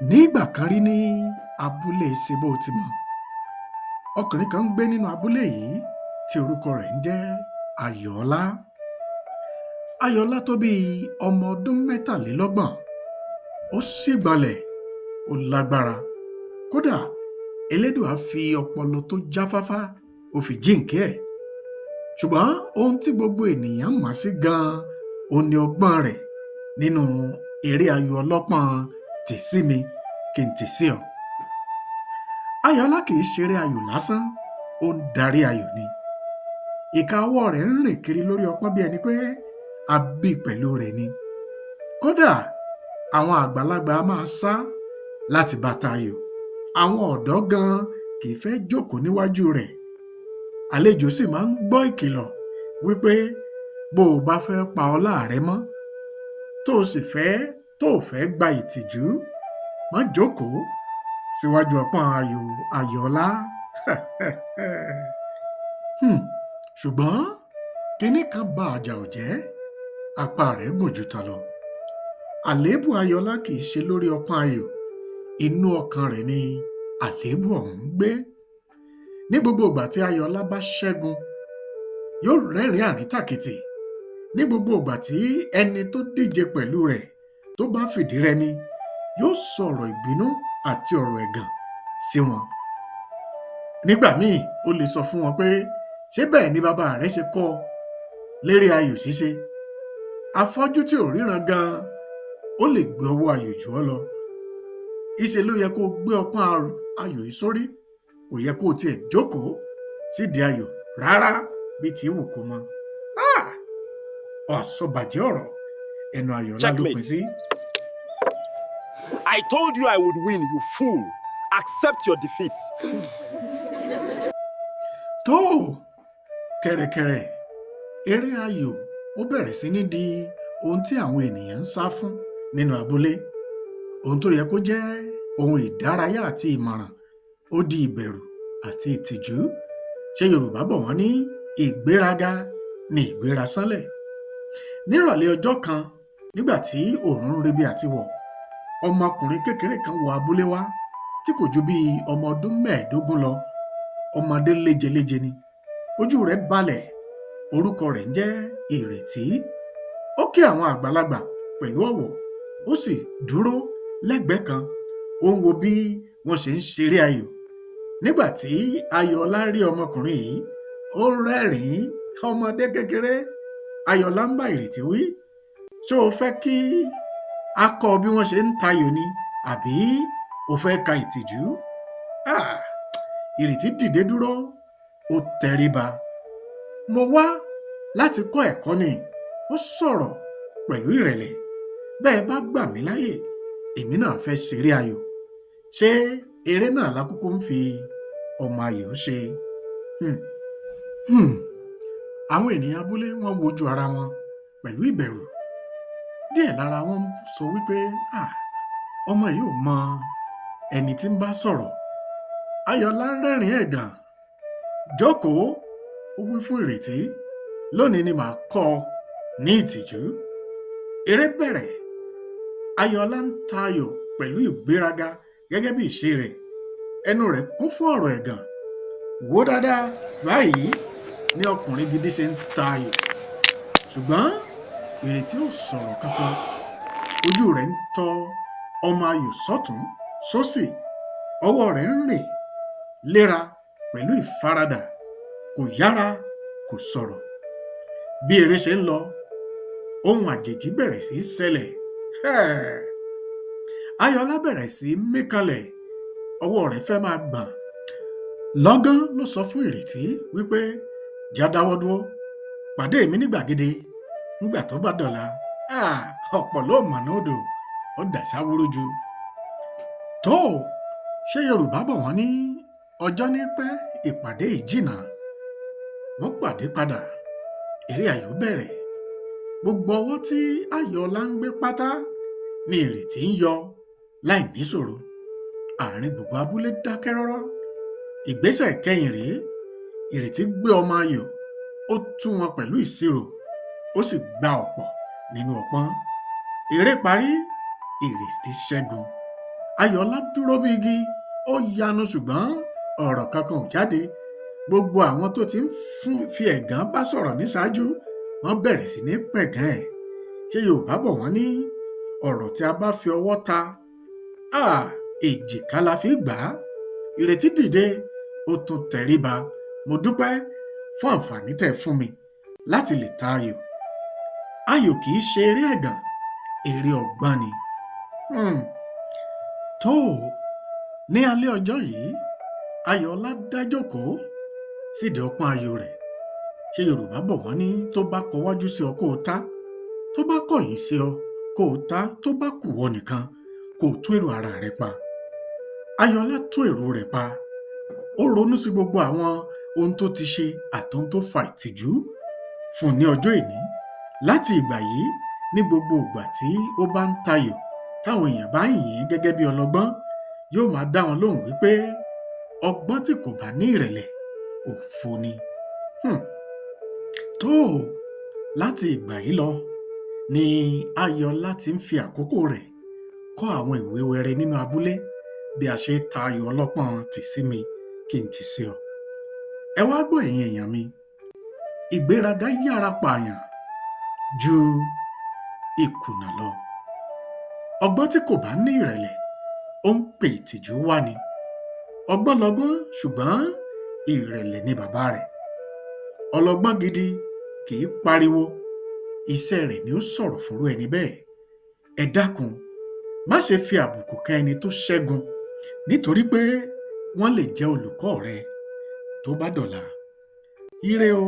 Nígbà kan rí ní abúlé ṣebóotimọ̀, ọkùnrin kan ń gbé nínú abúlé yìí tí orúkọ rẹ̀ ń jẹ́ Ayọ̀ọ́lá. Ayọ̀ọ́lá tó bí ọmọ ọdún 23, ó sígbọnlẹ̀, ó lágbára. Kódà Elédùà fi ọpọlọ tó jáfáfá ó fi jíǹkí ẹ̀. Ṣùgbọ́n ohun tí gbogbo ènìyàn mọ̀ sí gan-an òun ni ọgbọ́n rẹ̀ nínú eré ayò ọlọ́pọ́n tì sí mi kí n tì sí ọ. Ayọ̀ọ́lá kìí ṣeré ayò lásán, ó ń darí ayò ni. Ìka ọwọ́ rẹ̀ ń rìn kiri lórí ọpọ́n bí ẹni pé a bí pẹ̀lú rẹ̀ ni. Kódà àwọn àgbàlagbà a máa sá láti bá tayò. Àwọn ọ̀dọ́ gan-an kìí fẹ́ jókòó níwájú rẹ̀. Àlejò sì máa ń gbọ́ ìkìlọ̀ wípé bó o bá fẹ́ pa ọlá rẹ mọ́, tó o fẹ́ gba ìtìjú, má jókòó síwájú ọpọ́n ayò Ayọ̀ọ́lá. Ṣùgbọ́n kinní kan ba àjà ò jẹ́, apá rẹ̀ gùn jù tán lọ. Àléébù Ayọ̀ọ́lá kìí ṣe lórí ọpọ́n ayò, inú ọkàn rẹ̀ ni àléébù ọ̀hún ń gbé. Ní gbogbo ìgbà tí Ayọ̀ọ́lá bá ṣẹ́gun, yóò rẹ́rìn-ín àríntàkìtì. Ní gbogbo ìgbà tí ẹni tó díje pẹ̀lú rẹ̀ tó bá fìdí rẹmi, yóò sọ ọ̀rọ̀ ìbínú àti ọ̀rọ̀ ẹ̀gàn sí wọn. Nígbà míì ó lè sọ fún wọn pé ṣé bẹ́ẹ̀ ni bàbá rẹ̀ ṣe kọ́ ọ léré ayò ṣíṣe. Afọ́jú tí ò ríran gan-an ó lè gbé ọwọ́ ayò jù ọ́ lọ. Ìṣe ló yẹ kó gbé ọpọ́n ayò yìí sórí, kò yẹ kó tiẹ̀ jókòó sídìí ayò rárá bí ti wù kó mọ. Àsọbàjẹ́ ọ̀rọ̀ ẹnu Ayọ̀ọ́lá ló pín sí. I told you I would win, you fool. Accept your defeat. Tó kẹ̀rẹ̀kẹ̀rẹ̀ eré ayò ó bẹ̀rẹ̀ sí ní di ohun tí àwọn ènìyàn ń sá fún nínú abúlé. Ohun tó yẹ kó jẹ́ ohun ìdárayá àti ìmọ̀ràn ó di ìbẹ̀rù àti ìtìjú. Ṣé Yorùbá bọ̀ wọ́n ní ìgbéraga ni ìgbérasánlẹ̀. Nírọ̀lẹ́ ọjọ́ kan, nígbà tí òòrùn ń rebi àti wọ̀, ọmọkùnrin kékeré kan wọ abúlé wá tí kò ju bí ọmọ ọdún 15 lọ. Ọmọdé léjeléje ni, ojú rẹ̀ balẹ̀, orúkọ rẹ̀ ń jẹ́ Ìrètí. Ó kí àwọn àgbàlagbà pẹ̀lú ọ̀wọ̀, ó sì dúró lẹ́gbẹ̀ẹ́ kan, ó ń wo bí wọ́n ṣe ń ṣeré ayò. Nígbà tí Ayọ̀ọ́lá rí ọmọkùnrin yìí, ó rẹ́rìn-ín. Ọmọdé kékeré, Ayọ̀ọ́lá ń bá Ìrètí wí, ṣé o fẹ́ kí a kọ́ bí wọ́n ṣe ń tayò ni àbí o fẹ́ ka ìtìjú? Ìrètí dìde dúró, ó tẹríba. Mo wá láti kọ́ ẹ̀kọ́ ni, ó sọ̀rọ̀ pẹ̀lú ìrẹ̀lẹ̀. Bẹ́ẹ̀ bá gbà mí láyè, èmi náà fẹ́ ṣeré ayò. Ṣé eré náà lákòókò ń fi ọmọ ayò ṣe? Àwọn ènìyàn abúlé wọ́n wojú ara wọn pẹ̀lú ìbẹ̀rù. Díẹ̀ lára wọn sọ wípé ọmọ yìí ò mọ ẹni tí ń bá sọ̀rọ̀. Ayọ̀ọ́lá rẹ́rìn ẹ̀gàn. Jókòó, ó wí fún Ìrètí, lónìí ni màá kọ́ ọ ní ìtìjú. Eré bẹ̀rẹ̀. Ayọ̀ọ́lá ń tayò pẹ̀lú ìgbéraga gẹ́gẹ́ bí ìṣe rẹ̀. Ẹnu rẹ̀ kún fún ọ̀rọ̀ ẹ̀gàn. Wò dáadáa, báyìí ni ọkùnrin gidi ṣe ń tayò. Ṣùgbọ́n Ìrètí ò sọ̀rọ̀ kankan. Ojú rẹ̀ ń tọ́ ọmọ ayò sọ́tún sósì. Ọwọ́ rẹ̀ ń rìn léra pẹ̀lú ìfaradà. Kò yára, kò sọ̀rọ̀. Bí eré ṣe ń lọ, ohun àjèjì bẹ̀rẹ̀ sí í ṣẹlẹ̀. Ayọ̀ọ́lá bẹ̀rẹ̀ sí í mí kanlẹ̀. Ọwọ́ rẹ̀ fẹ́ máa gbọ̀n. Lọ́gán ló sọ fún Ìrètí wípé já dáwọ́ dúró, pàdé mi ní gbàgede nígbà tó bá dọ̀la. Ọ̀pọ̀ ló mọ̀nà odò, ó dàṣà wúrúju. Tó ṣé Yorùbá bọ̀ wọ́n ní ọjọ́ ní pẹ́ ìpàdé ìjìnà. Wọ́n pàdé padà. Eré ayò bẹ̀rẹ̀. Gbogbo ọwọ́ tí Ayọ̀ọ́lá ń gbé pátá ni Ìrètí ń yọ láì níṣòro. Àárín gbogbo abúlé dákẹ́ rọ́rọ́. Ìgbésẹ̀ kẹ́yìn rèé. Ìrètí gbé ọmọ ayò, ó tú wọn pẹ̀lú ìṣirò, ó sì gba ọ̀pọ̀ nínú ọpọ́n. Eré parí, Ìrètí ṣẹ́gun. Ayọ̀ọ́lá dúró bí igi, ó yanu ṣùgbọ́n ọ̀rọ̀ kankan ò jáde. Gbogbo àwọn tó ti ń fi ẹ̀gàn bá sọ̀rọ̀ níṣáájú wọ́n bẹ̀rẹ̀ sí ní pẹ̀gàn ẹ̀. Ṣé Yorùbá bọ̀ wọ́n ní ọ̀rọ̀ tí a bá fi ọwọ́ ta, èjìká la fi gbà á. Ìrètí dìde, ó tún tẹríba. Mo dúpẹ́ fún àǹfààní tẹ́ fún mi láti lè ta ayò. Ayò kì í ṣe eré ẹ̀gàn, eré ọgbọ́n ni. Tó ní alẹ́ ọjọ́ yìí, Ayọ̀ọ́lá dá jókòó sídìí ọpọ́n ayò rẹ̀. Ṣé Yorùbá bọ̀ wọ́n ní tó bá kọwájú sí ọ kó o ta, tó bá kọ̀yìn sí ọ kó o ta, tó bá kù wọ nìkan kó o tún èrò ara rẹ pa. Ayọ̀ọ́lá tún èrò rẹ̀ pa. Ó ronú sí gbogbo àwọn ohun tó ti ṣe àtohun tó fa ìtìjú fún ní ọjọ́ ìní. Láti ìgbà yìí, ní gbogbo ìgbà tí ó bá ń tayò, táwọn èèyàn bá ń yìn ín gẹ́gẹ́ bí ọlọ́gbọ́n, yóò máa dá wọn lóhùn wípé ọgbọ́n tí kò bá ní ìrẹ̀lẹ̀ òfo ni. Tó láti ìgbà yìí lọ ni Ayọ̀ọ́lá ti ń fi àkókò rẹ̀ kọ́ àwọn ìwé wẹrẹ nínú abúlé bí a ṣe ta ayò ọlọ́pọ́n tì sí mi kí n tì sí ọ. Ẹ wá gbọ́ ẹ̀yin èèyàn mi, ìgbéraga yára pààyàn ju ìkùnà lọ. Ọgbọ́n tí kò bá ní ìrẹ̀lẹ̀ ó ń pè ìtìjú wá ni. Ọgbọ́n lọgbọ́n ṣùgbọ́n ìrẹ̀lẹ̀ ni bàbá rẹ̀. Ọlọ́gbọ́n gidi kì í pariwo, iṣẹ́ rẹ̀ ni ó sọ̀rọ̀ fúnrú ẹni bẹ́ẹ̀. Ẹ dákun, má ṣe fi àbùkù kan ẹni tó ṣẹ́gun nítorí pé wọ́n lè jẹ́ olùkọ́ rẹ tó bá dọ̀la. Ire o.